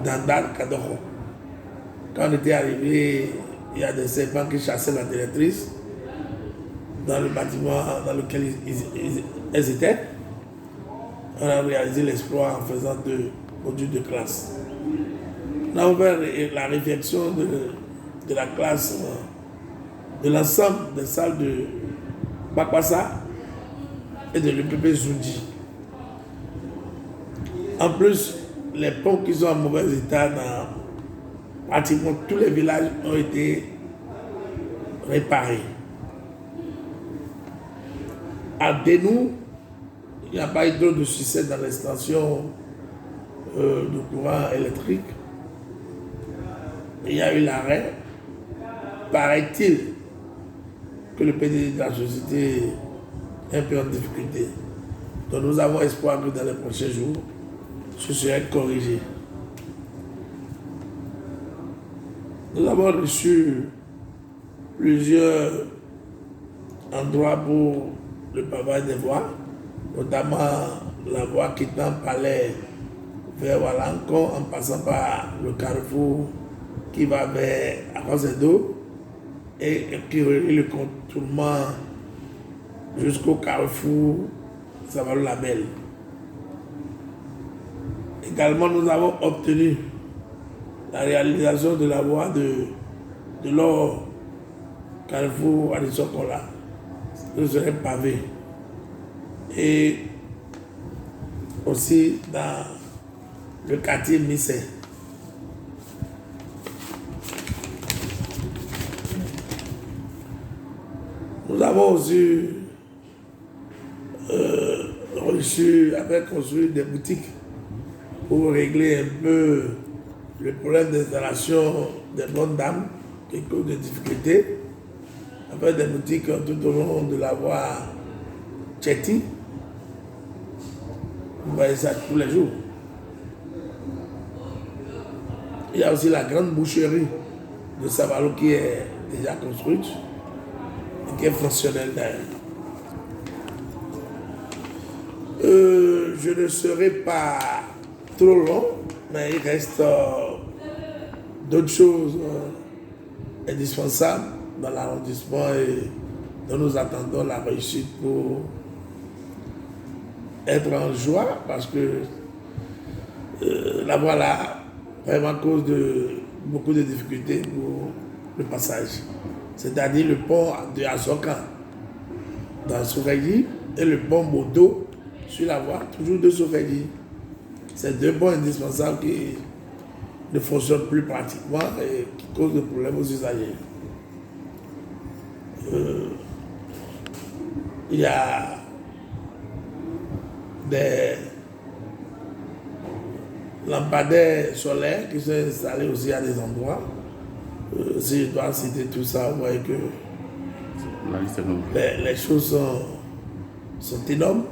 Dandal Kadoro. Quand on était arrivé, il y a des serpents qui chassaient la directrice dans le bâtiment dans lequel elles étaient. On a réalisé l'exploit en faisant 2 modules de classe. On a ouvert la réflexion de la classe, de l'ensemble des salles de Bakwassa et de l'UPP Zoundi. En plus, les ponts qui sont en mauvais état dans pratiquement tous les villages ont été réparés. À Denou, il n'y a pas eu trop de succès dans les stations de courant électrique. Il y a eu l'arrêt. Paraît-il que le PDG de la société est un peu en difficulté. Donc nous avons espoir que dans les prochains jours, ce serait corrigé. Nous avons reçu plusieurs endroits pour le pavage des voies, notamment la voie quittant Palais vers Walancon en passant par le carrefour qui va vers Arrosedo et qui relie le contournement jusqu'au carrefour Savalo-Labelle. Également, nous avons obtenu la réalisation de la voie de l'or carrefour Addison-Kola. Ce serait pavé. Et aussi dans le quartier Missé. Nous avons aussi construit des boutiques pour régler un peu le problème d'installation des bonnes dames qui causent des difficultés. Avec des boutiques tout au long de la voie Tchéti. Vous voyez ça tous les jours. Il y a aussi la grande boucherie de Savalo qui est déjà construite et qui est fonctionnelle d'ailleurs. Je ne serai pas trop long, mais il reste d'autres choses indispensables dans l'arrondissement et dont nous attendons la réussite pour être en joie parce que la voie là vraiment cause de beaucoup de difficultés pour le passage. C'est-à-dire le pont de Azoka dans Soufegui et le pont Bodo sur la voie toujours de Soufegui. C'est 2 ponts indispensables qui ne fonctionnent plus pratiquement et qui causent des problèmes aux usagers. Il y a des lampadaires solaires qui sont installés aussi à des endroits. Si je dois citer tout ça, vous voyez que les choses sont énormes,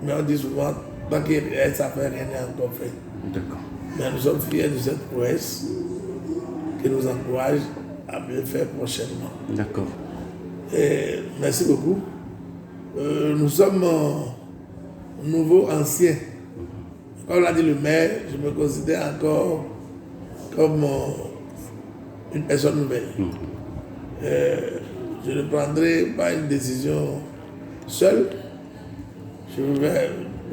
mais on dit souvent, tant qu'il reste à faire, rien n'est encore fait. D'accord. Mais nous sommes fiers de cette prouesse qui nous encourage à bien faire prochainement. D'accord. Et merci beaucoup. Nous sommes nouveaux anciens. Comme l'a dit le maire, je me considère encore comme une personne nouvelle. Je ne prendrai pas une décision seule. Je vais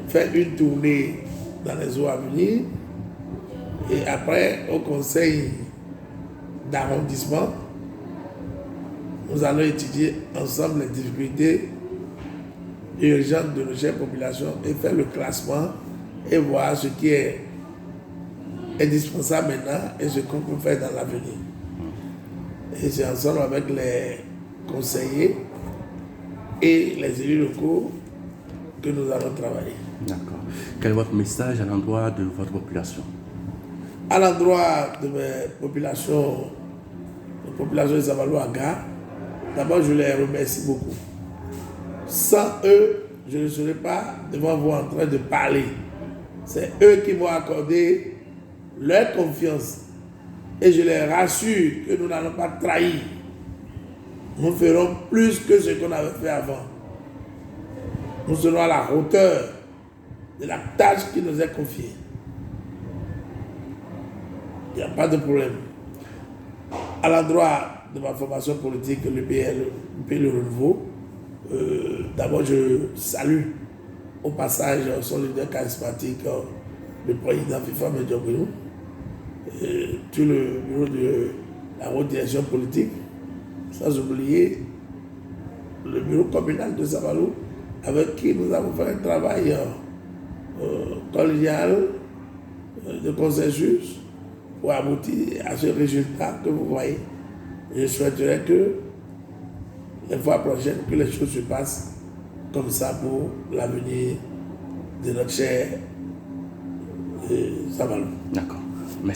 faire une tournée dans les jours à venir. Et après, au conseil d'arrondissement, nous allons étudier ensemble les difficultés urgentes de nos chères populations et faire le classement et voir ce qui est indispensable maintenant et ce qu'on peut faire dans l'avenir. Et c'est ensemble avec les conseillers et les élus locaux que nous allons travailler. D'accord. Quel est votre message à l'endroit de votre population? À l'endroit de mes populations, les populations de Savalo-Aga, d'abord je les remercie beaucoup. Sans eux, je ne serais pas devant vous en train de parler. C'est eux qui m'ont accordé leur confiance. Et je les rassure que nous n'allons pas trahir. Nous ferons plus que ce qu'on avait fait avant. Nous serons à la hauteur de la tâche qui nous est confiée. Il n'y a pas de problème. À l'endroit de ma formation politique, le PL Le Renouveau, d'abord je salue au passage son leader charismatique, le président FIFA Medjobrilou, tout le bureau de la haute direction politique, sans oublier le bureau communal de Sabalou, avec qui nous avons fait un travail collégial de consensus pour aboutir à ce résultat que vous voyez. Je souhaiterais que les fois prochaines, que les choses se passent comme ça pour l'avenir de notre cher Sabalou. D'accord.